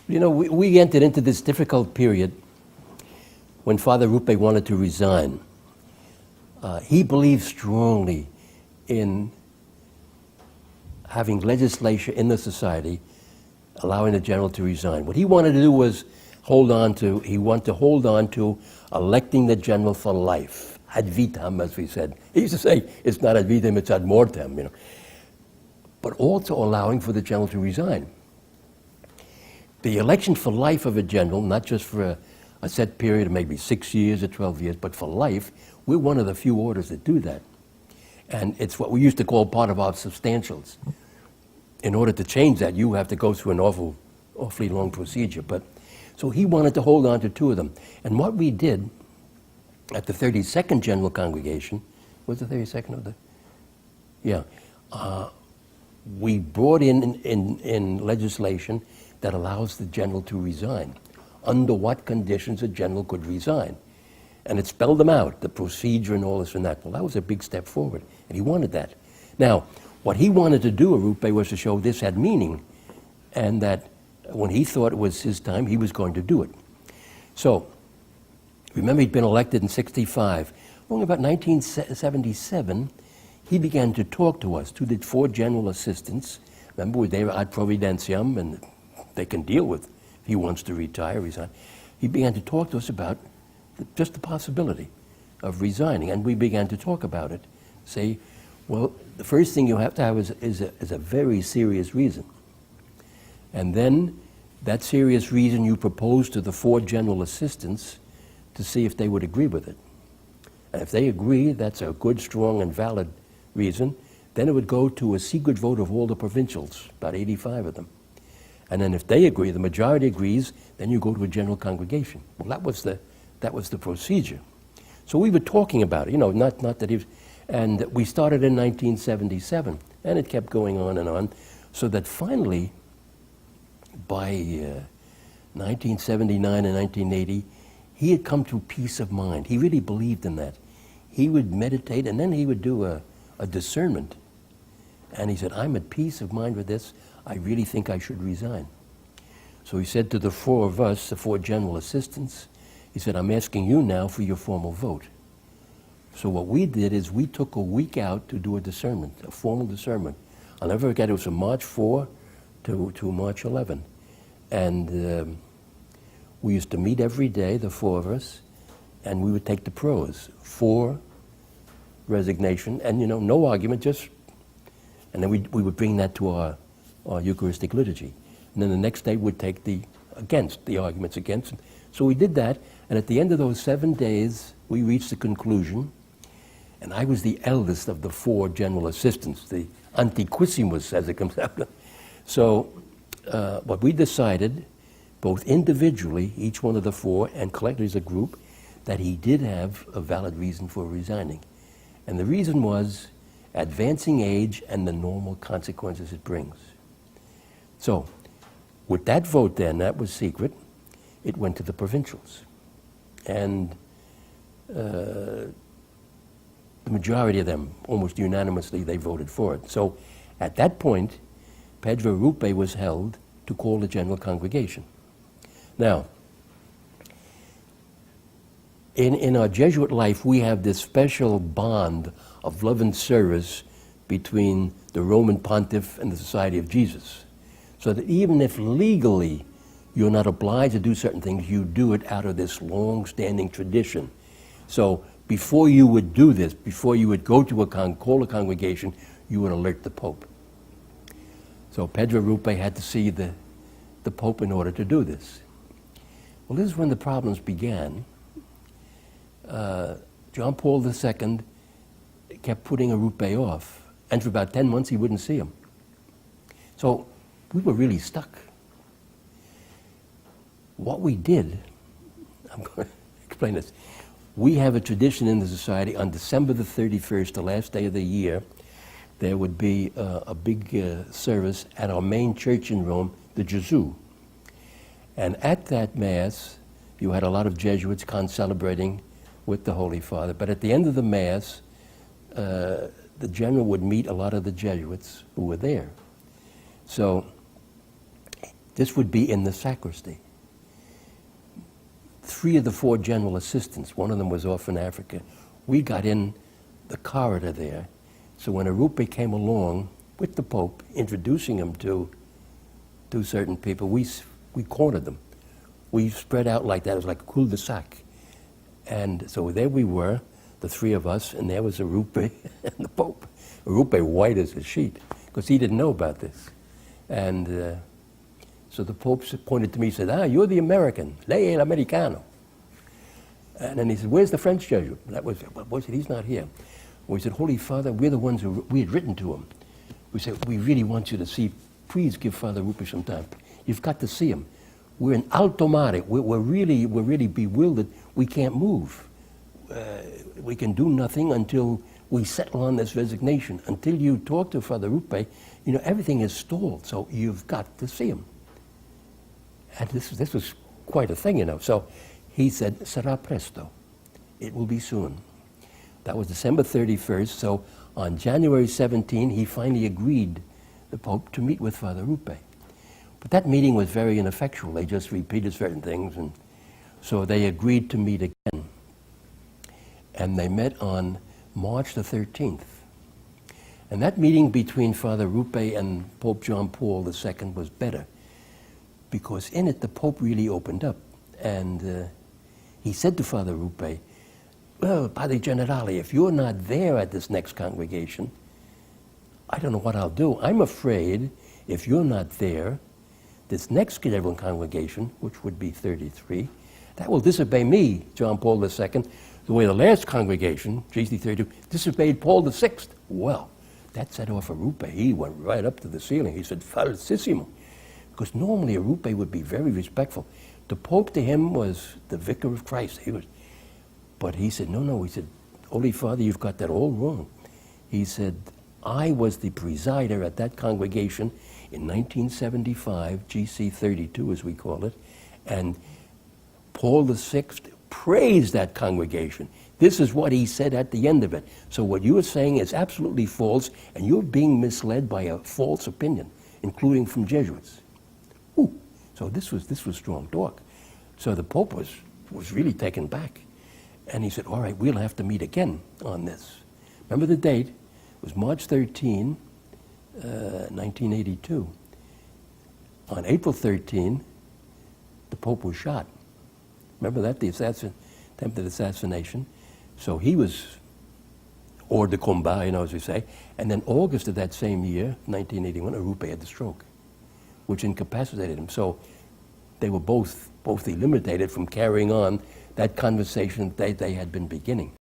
You know, we entered into this difficult period when Father Arrupe wanted to resign. He believed strongly in having legislation in the society allowing the general to resign. What he wanted to do was he wanted to hold on to electing the general for life, ad vitam, as we said. He used to say, it's not ad vitam, it's ad mortem, you know. But also allowing for the general to resign. The election for life of a general, not just for a set period of maybe 6 years or 12 years, but for life, we're one of the few orders that do that. And it's what we used to call part of our substantials. In order to change that, you have to go through an awfully long procedure. But so he wanted to hold on to two of them. And what we did at the 32nd General Congregation, was the 32nd of the? Yeah. We brought in legislation that allows the general to resign. Under what conditions a general could resign. And it spelled them out, the procedure and all this and that. Well, that was a big step forward, and he wanted that. Now, what he wanted to do, Arrupe, was to show this had meaning, and that when he thought it was his time, he was going to do it. So, remember he'd been elected in '65. Only about 1977, he began to talk to us, to the 4 general assistants. Remember, they were ad providentiam, and they can deal with if he wants to retire, resign. He began to talk to us about just the possibility of resigning, and we began to talk about it. Say, well, the first thing you have to have is a very serious reason. And then that serious reason you propose to the 4 general assistants to see if they would agree with it. And if they agree, that's a good, strong, and valid reason, then it would go to a secret vote of all the provincials, about 85 of them. And then if they agree, the majority agrees, then you go to a general congregation. Well, that was the procedure. So we were talking about it, you know, not that he was, and we started in 1977, and it kept going on, so that finally, by 1979 and 1980, he had come to peace of mind. He really believed in that. He would meditate, and then he would do a discernment. And he said, I'm at peace of mind with this. I really think I should resign. So he said to the 4 of us, the 4 general assistants, he said, I'm asking you now for your formal vote. So what we did is we took a week out to do a discernment, a formal discernment. I'll never forget, it was from March 4 to March 11. And we used to meet every day, the 4 of us, and we would take the pros for resignation, and you know, no argument, just, and then we would bring that to our Eucharistic liturgy. And then the next day we'd take the arguments against. So we did that, and at the end of those 7 days, we reached the conclusion, and I was the eldest of the 4 general assistants, the antiquissimus, as it comes out. So what we decided, both individually, each one of the 4, and collectively as a group, that he did have a valid reason for resigning. And the reason was advancing age and the normal consequences it brings. So, with that vote then, that was secret, it went to the provincials. And the majority of them, almost unanimously, they voted for it. So, at that point, Pedro Arrupe was held to call a general congregation. Now, in our Jesuit life, we have this special bond of love and service between the Roman Pontiff and the Society of Jesus. So that even if legally you're not obliged to do certain things, you do it out of this long-standing tradition. So before you would do this, before you would go to call a congregation, you would alert the Pope. So Pedro Arrupe had to see the Pope in order to do this. Well, this is when the problems began. John Paul II kept putting Arrupe off, and for about 10 months he wouldn't see him. So we were really stuck. What we did, I'm going to explain this. We have a tradition in the society on December the 31st, the last day of the year, there would be a big service at our main church in Rome, the Gesù. And at that Mass, you had a lot of Jesuits concelebrating with the Holy Father. But at the end of the Mass, the General would meet a lot of the Jesuits who were there. So This would be in the sacristy. 3 of the 4 general assistants, one of them was off in Africa, we got in the corridor there. So when Arrupe came along with the Pope, introducing him to certain people, we cornered them. We spread out like that. It was like a cul-de-sac. And so there we were, the 3 of us, and there was Arrupe and the Pope. Arrupe white as a sheet, because he didn't know about this. And so the Pope pointed to me and said, you're the American, lei el americano. And then he said, where's the French Jesuit? That was, well, said, he's not here. We said, Holy Father, we're the ones we had written to him. We said, we really want you to see, please give Father Arrupe some time. You've got to see him. We're in alto mare. We're really bewildered. We can't move. We can do nothing until we settle on this resignation. Until you talk to Father Arrupe, everything is stalled. So you've got to see him. And this was quite a thing, So he said, sarà presto. It will be soon. That was December 31st. So on January 17, he finally agreed, the Pope, to meet with Father Arrupe. But that meeting was very ineffectual. They just repeated certain things. And so they agreed to meet again. And they met on March the 13th. And that meeting between Father Arrupe and Pope John Paul II was better, because in it the Pope really opened up. And he said to Father Arrupe, well, Padre Generale, if you're not there at this next congregation, I don't know what I'll do. I'm afraid if you're not there, this next general congregation, which would be 33, that will disobey me, John Paul II, the way the last congregation, GC32, disobeyed Paul VI. Well, that set off Arrupe. He went right up to the ceiling. He said, falsissimo. Because normally Arrupe would be very respectful. The Pope to him was the vicar of Christ. But he said, no. He said, Holy Father, you've got that all wrong. He said, I was the presider at that congregation in 1975, GC 32 as we call it, and Paul VI praised that congregation. This is what he said at the end of it. So what you are saying is absolutely false, and you're being misled by a false opinion, including from Jesuits. Ooh. So this was strong talk. So the Pope was really taken back. And he said, all right, we'll have to meet again on this. Remember the date? It was March 13, 1982. On April 13, the Pope was shot. Remember that? The attempted assassination. So he was hors de combat, as we say. And then August of that same year, 1981, Arrupe had the stroke, which incapacitated him. So they were both eliminated from carrying on that conversation they had been beginning.